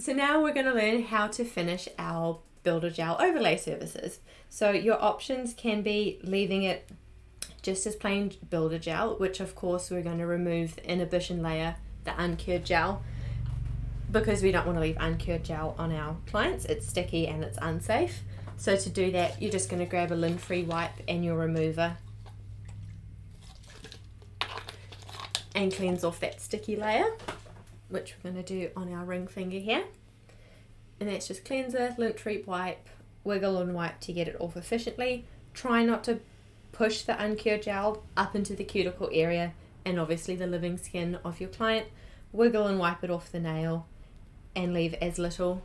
So now we're going to learn how to finish our Builder Gel overlay services. So your options can be leaving it just as plain Builder Gel, which of course we're going to remove the inhibition layer, the uncured gel, because we don't want to leave uncured gel on our clients. It's sticky and it's unsafe. So to do that, you're just going to grab a lint-free wipe and your remover and cleanse off that sticky layer, which we're going to do on our ring finger here. And that's just cleanser, lint-free wipe, wiggle and wipe to get it off efficiently. Try not to push the uncured gel up into the cuticle area and obviously the living skin of your client. Wiggle and wipe it off the nail and leave as little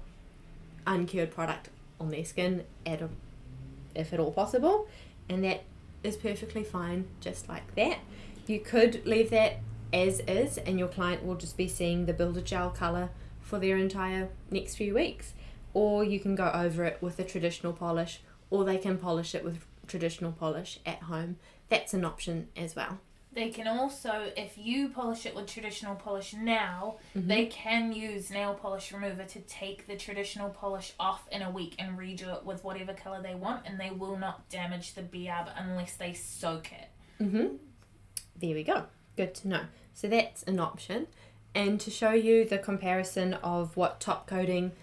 uncured product on their skin if at all possible, and that is perfectly fine just like that. You could leave that as is and your client will just be seeing the Builder Gel colour for their entire next few weeks, or you can go over it with a traditional polish, or they can polish it with traditional polish at home. That's an option as well. They can also, if you polish it with traditional polish now, they can use nail polish remover to take the traditional polish off in a week and redo it with whatever colour they want, and they will not damage the BIAB unless they soak it. There we go. Good to know. So that's an option. And to show you the comparison of what top coating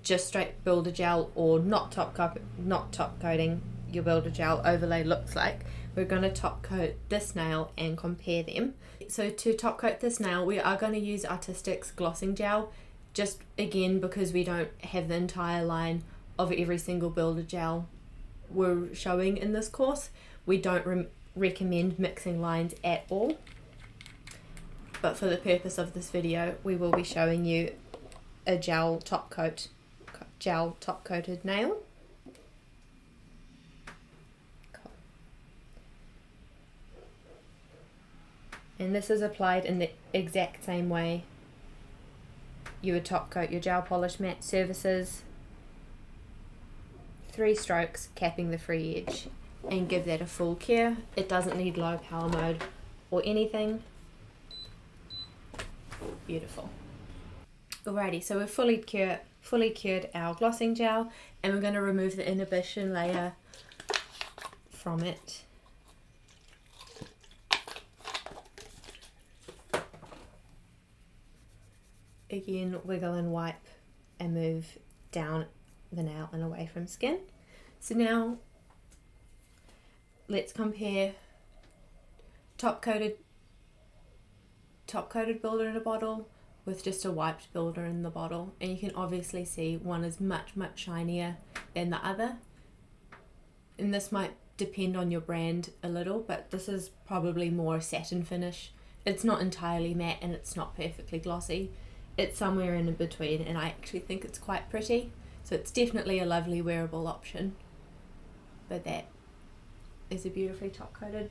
just straight Builder Gel or not top coating your Builder Gel overlay looks like, we're going to top coat this nail and compare them. So to top coat this nail, we are going to use Artistic's glossing gel, just again because we don't have the entire line of every single Builder Gel we're showing in this course. We don't recommend mixing lines at all, but for the purpose of this video we will be showing you a gel top coated nail. And this is applied in the exact same way you would top coat your gel polish matte surfaces. 3 strokes capping the free edge and give that a full cure. It doesn't need low power mode or anything. Beautiful. Alrighty, so we've fully cured our glossing gel, and we're going to remove the inhibition layer from it. Again, wiggle and wipe and move down the nail and away from skin. So now let's compare top coated builder in a bottle with just a wiped builder in the bottle, and you can obviously see one is much shinier than the other, and this might depend on your brand a little, but this is probably more a satin finish. It's not entirely matte and it's not perfectly glossy. It's somewhere in between, and I actually think it's quite pretty. So it's definitely a lovely wearable option. But that is a beautifully top coated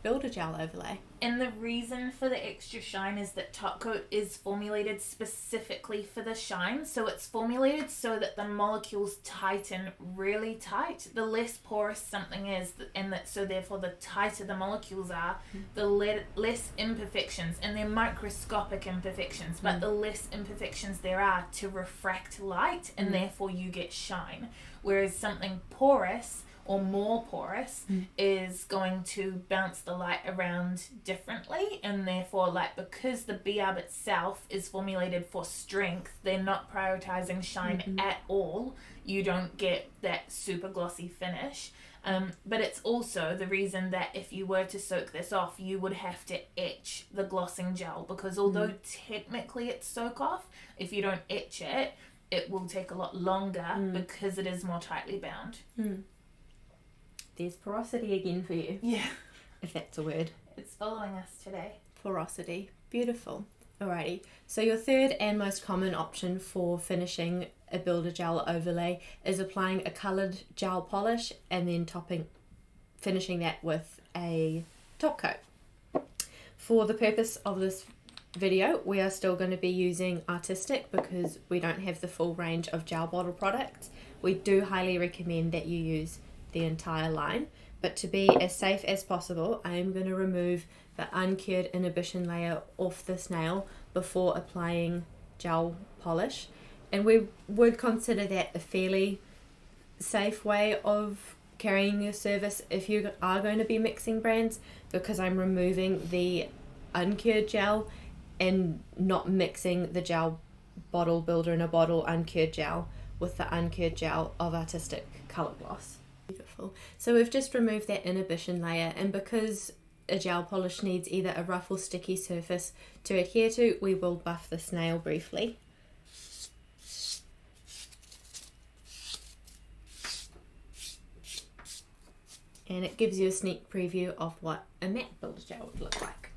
Builder Gel overlay. And the reason for the extra shine is that Top Coat is formulated specifically for the shine. So it's formulated so that the molecules tighten really tight. The less porous something is, and that so therefore the tighter the molecules are, the less imperfections, and they're microscopic imperfections, but the less imperfections there are to refract light, and therefore you get shine. Whereas something porous or more porous is going to bounce the light around differently, and therefore, like, because the BIAB itself is formulated for strength, they're not prioritizing shine at all. You don't get that super glossy finish. But it's also the reason that if you were to soak this off, you would have to etch the glossing gel, because although technically it's soak off, if you don't etch it, it will take a lot longer because it is more tightly bound. There's porosity again for you. Yeah. If that's a word. It's following us today. Porosity. Beautiful. Alrighty. So your third and most common option for finishing a Builder Gel overlay is applying a coloured gel polish and then finishing that with a top coat. For the purpose of this video, we are still going to be using Artistic because we don't have the full range of gel bottle products. We do highly recommend that you use the entire line, but to be as safe as possible, I am going to remove the uncured inhibition layer off this nail before applying gel polish, and we would consider that a fairly safe way of carrying your service if you are going to be mixing brands, because I'm removing the uncured gel and not mixing the gel bottle builder in a bottle uncured gel with the uncured gel of Artistic Colour Gloss. Beautiful. So we've just removed that inhibition layer, and because a gel polish needs either a rough or sticky surface to adhere to, we will buff this nail briefly. And it gives you a sneak preview of what a matte builder gel would look like.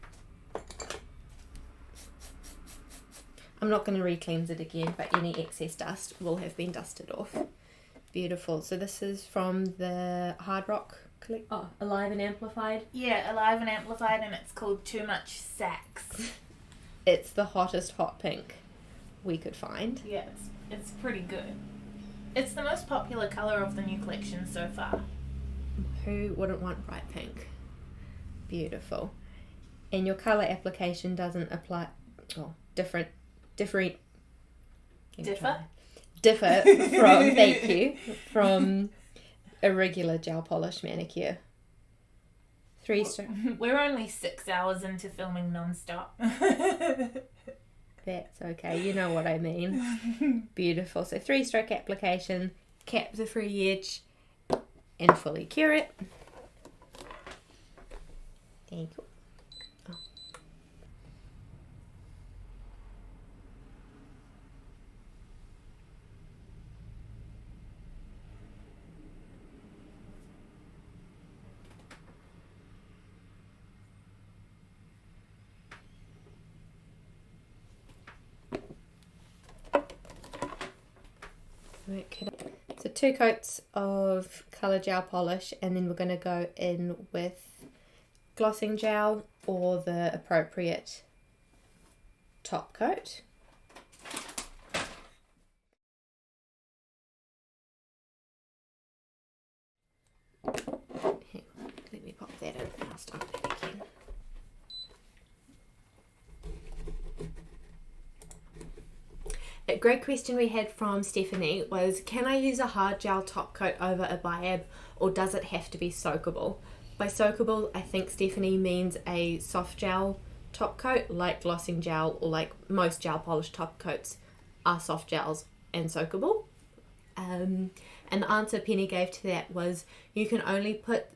I'm not going to re-cleanse it again, but any excess dust will have been dusted off. Beautiful. So this is from the Hard Rock Alive and Amplified. Yeah, Alive and Amplified, and it's called Too Much Sax. It's the hottest hot pink we could find. Yeah, it's pretty good. It's the most popular colour of the new collection so far. Who wouldn't want bright pink? Beautiful. And your colour application doesn't apply... Oh, differ from... Thank you. From a regular gel polish manicure. We're only 6 hours into filming non-stop. That's okay, you know what I mean. Beautiful. So 3-stroke application, cap the free edge, and fully cure it. There you go. Oh. So 2 coats of colour gel polish, and then we're going to go in with glossing gel or the appropriate top coat. Hang on, let me pop that in and I'll start that again. A great question we had from Stephanie was, can I use a hard gel top coat over a BIAB, or does it have to be soakable? By soakable, I think Stephanie means a soft gel top coat like glossing gel, or like most gel polish top coats are soft gels and soakable. And the answer Penny gave to that was, you can only put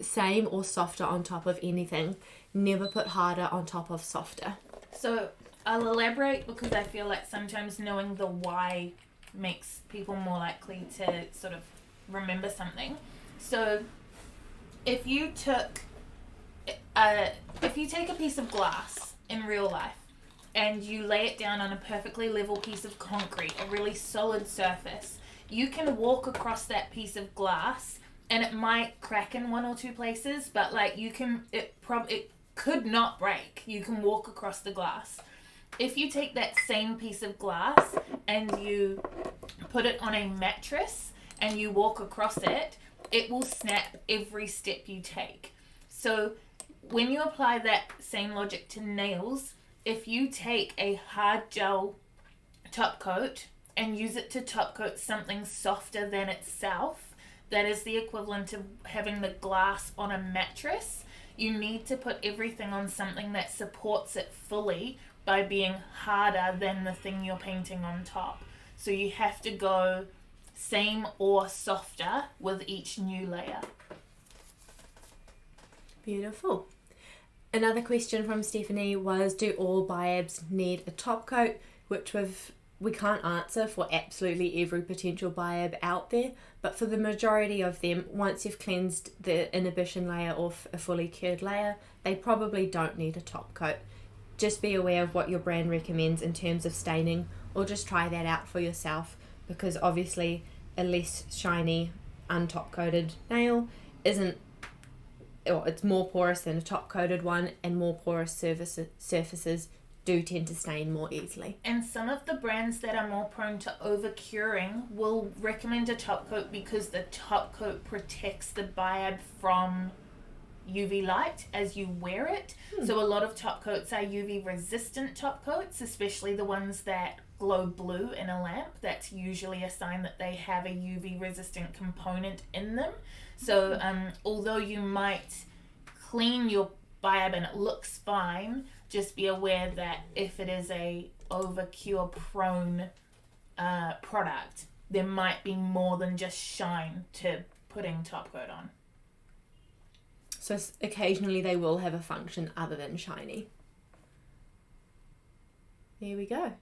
same or softer on top of anything, never put harder on top of softer. So I'll elaborate, because I feel like sometimes knowing the why makes people more likely to sort of remember something. So if you take a piece of glass in real life and you lay it down on a perfectly level piece of concrete, a really solid surface, you can walk across that piece of glass and it might crack in 1 or 2 places, but like it could not break. You can walk across the glass. If you take that same piece of glass and you put it on a mattress and you walk across it, it will snap every step you take. So when you apply that same logic to nails, if you take a hard gel top coat and use it to top coat something softer than itself, that is the equivalent of having the glass on a mattress. You need to put everything on something that supports it fully by being harder than the thing you're painting on top. So you have to go same or softer with each new layer. Beautiful. Another question from Stephanie was, do all BIABs need a top coat? Which we can't answer for absolutely every potential BIAB out there, but for the majority of them, once you've cleansed the inhibition layer off a fully cured layer, they probably don't need a top coat. Just be aware of what your brand recommends in terms of staining, or just try that out for yourself, because obviously a less shiny untop coated nail it's more porous than a top coated one, and more porous surfaces do tend to stain more easily. And some of the brands that are more prone to over curing will recommend a top coat because the top coat protects the BIAB from UV light as you wear it. So a lot of top coats are UV resistant top coats, especially the ones that glow blue in a lamp. That's usually a sign that they have a UV resistant component in them. So although you might clean your BIAB and it looks fine, just be aware that if it is a over cure prone product, there might be more than just shine to putting top coat on. So occasionally they will have a function other than shiny. There we go.